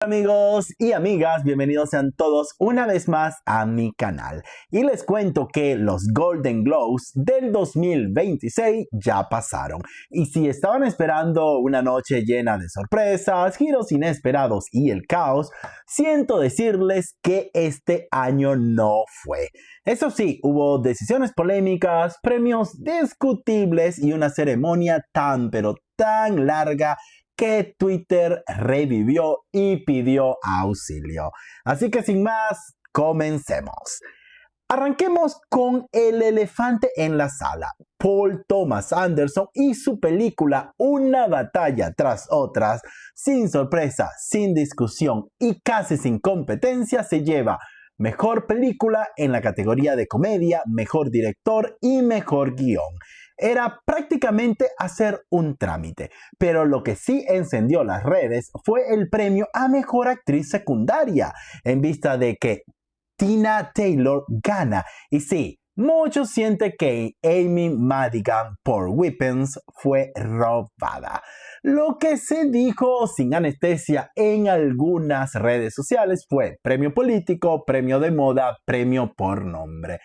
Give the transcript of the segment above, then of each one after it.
Hola amigos y amigas, bienvenidos sean todos una vez más a mi canal. Y les cuento que los Golden Globes del 2026 ya pasaron. Y si estaban esperando una noche llena de sorpresas, giros inesperados y el caos, siento decirles que este año no fue. Eso sí, hubo decisiones polémicas, premios discutibles y una ceremonia tan larga que Twitter revivió y pidió auxilio. Así que sin más, comencemos. Arranquemos con el elefante en la sala. Paul Thomas Anderson y su película Una batalla tras otras, sin sorpresa, sin discusión y casi sin competencia, se lleva mejor película en la categoría de comedia, mejor director y mejor guión. Era prácticamente hacer un trámite, pero lo que sí encendió las redes fue el premio a mejor actriz secundaria, en vista de que Tina Taylor gana. Y sí, muchos sienten que Amy Madigan por Weapons fue robada. Lo que se dijo sin anestesia en algunas redes sociales fue premio político, premio de moda, premio por nombre.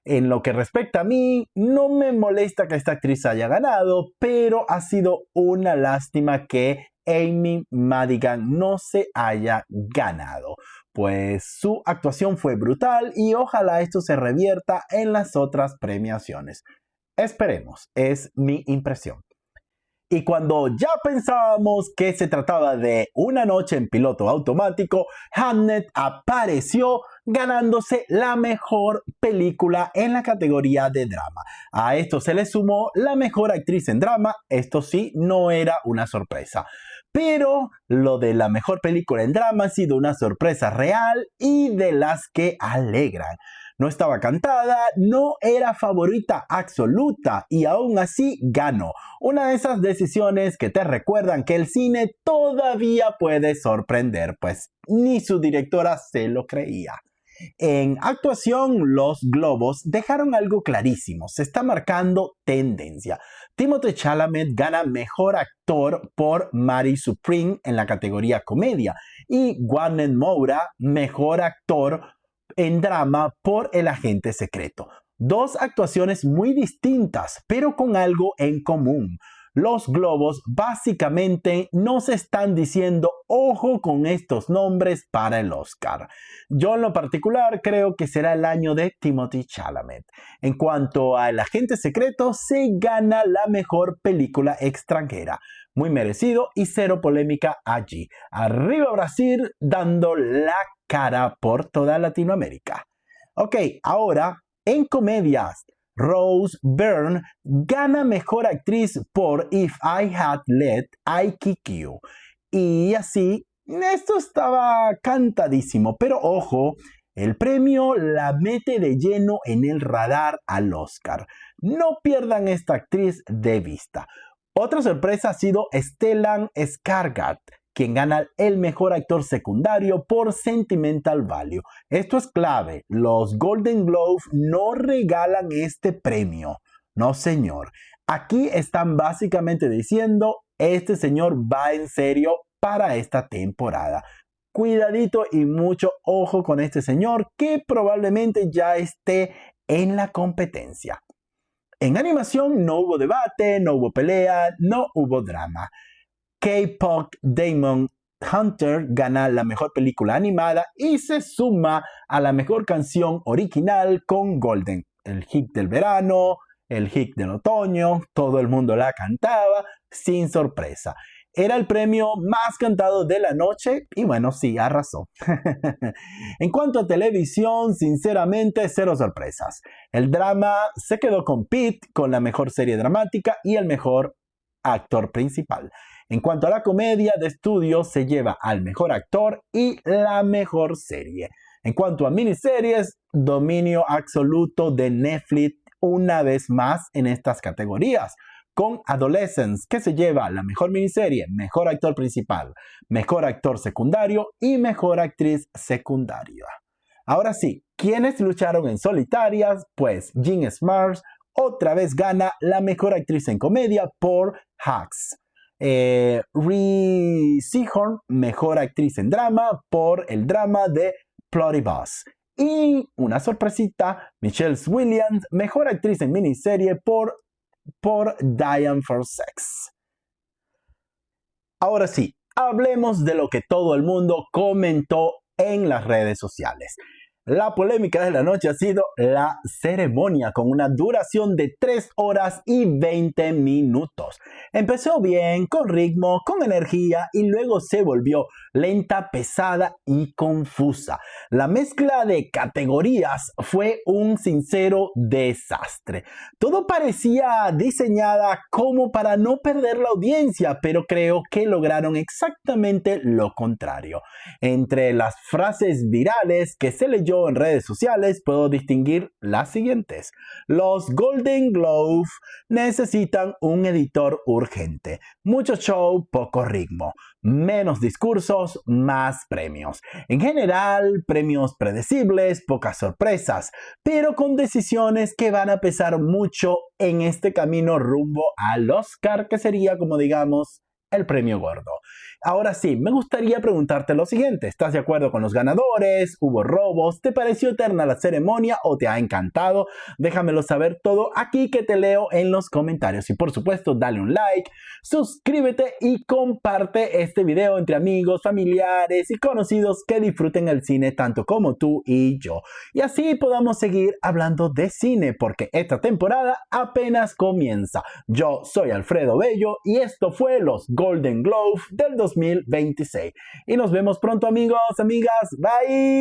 En lo que respecta a mí, no me molesta que esta actriz haya ganado, pero ha sido una lástima que Amy Madigan no se haya ganado, pues su actuación fue brutal y ojalá esto se revierta en las otras premiaciones. Esperemos, es mi impresión. Y cuando ya pensábamos que se trataba de una noche en piloto automático, Hamnet apareció ganándose la mejor película en la categoría de drama. A esto se le sumó la mejor actriz en drama, esto sí, no era una sorpresa. Pero lo de la mejor película en drama ha sido una sorpresa real y de las que alegran. No estaba cantada, no era favorita absoluta y aún así ganó. Una de esas decisiones que te recuerdan que el cine todavía puede sorprender, pues ni su directora se lo creía. En actuación, los globos dejaron algo clarísimo, se está marcando tendencia. Timothée Chalamet gana mejor actor por Mary Supreme en la categoría comedia y Gwyneth Moura mejor actor en drama por El agente secreto. Dos actuaciones muy distintas, pero con algo en común. Los globos básicamente nos están diciendo ojo con estos nombres para el Oscar. Yo en lo particular creo que será el año de Timothée Chalamet. En cuanto a El agente secreto, se gana la mejor película extranjera. Muy merecido y cero polémica allí. Arriba Brasil, dando la cara por toda Latinoamérica. Ok, ahora en comedias, Rose Byrne gana mejor actriz por If I Had Let I Kick You. Y así, esto estaba cantadísimo, pero ojo, el premio la mete de lleno en el radar al Oscar. No pierdan esta actriz de vista. Otra sorpresa ha sido Stellan Skarsgård, quien gana el mejor actor secundario por Sentimental Value. Esto es clave, los Golden Globes no regalan este premio. No señor, aquí están básicamente diciendo, este señor va en serio para esta temporada. Cuidadito y mucho ojo con este señor que probablemente ya esté en la competencia. En animación no hubo debate, no hubo pelea, no hubo drama. K-Pop Demon Hunter gana la mejor película animada y se suma a la mejor canción original con Golden. El hit del verano, el hit del otoño, todo el mundo la cantaba sin sorpresa. Era el premio más cantado de la noche y bueno, sí, arrasó. En cuanto a televisión, sinceramente, cero sorpresas. El drama se quedó con Pete, con la mejor serie dramática y el mejor actor principal. En cuanto a la comedia de estudio, se lleva al mejor actor y la mejor serie. En cuanto a miniseries, dominio absoluto de Netflix una vez más en estas categorías, con Adolescence, que se lleva la mejor miniserie, mejor actor principal, mejor actor secundario y mejor actriz secundaria. Ahora sí, ¿quiénes lucharon en solitarias? Pues Jean Smart otra vez gana la mejor actriz en comedia por Hacks. Rhea Seehorn, mejor actriz en drama por el drama de Plotibus. Y una sorpresita, Michelle Williams, mejor actriz en miniserie por Diane for Sex. Ahora sí, hablemos de lo que todo el mundo comentó en las redes sociales. La polémica de la noche ha sido la ceremonia con una duración de 3 horas y 20 minutos. Empezó bien, con ritmo, con energía y luego se volvió lenta, pesada y confusa. La mezcla de categorías fue un sincero desastre. Todo parecía diseñada como para no perder la audiencia, pero creo que lograron exactamente lo contrario. Entre las frases virales que se leyó en redes sociales puedo distinguir las siguientes. Los Golden Globes necesitan un editor urgente. Mucho show, poco ritmo. Menos discursos, más premios. En general, premios predecibles, pocas sorpresas, pero con decisiones que van a pesar mucho en este camino rumbo al Oscar, que sería, como digamos, el premio gordo. Ahora sí, me gustaría preguntarte lo siguiente. ¿Estás de acuerdo con los ganadores? ¿Hubo robos? ¿Te pareció eterna la ceremonia o te ha encantado? Déjamelo saber todo aquí que te leo en los comentarios. Y por supuesto, dale un like, suscríbete y comparte este video entre amigos, familiares y conocidos que disfruten el cine tanto como tú y yo. Y así podamos seguir hablando de cine porque esta temporada apenas comienza. Yo soy Alfredo Bello y esto fue los Golden Globes del 2026. Y nos vemos pronto, amigos, amigas. Bye.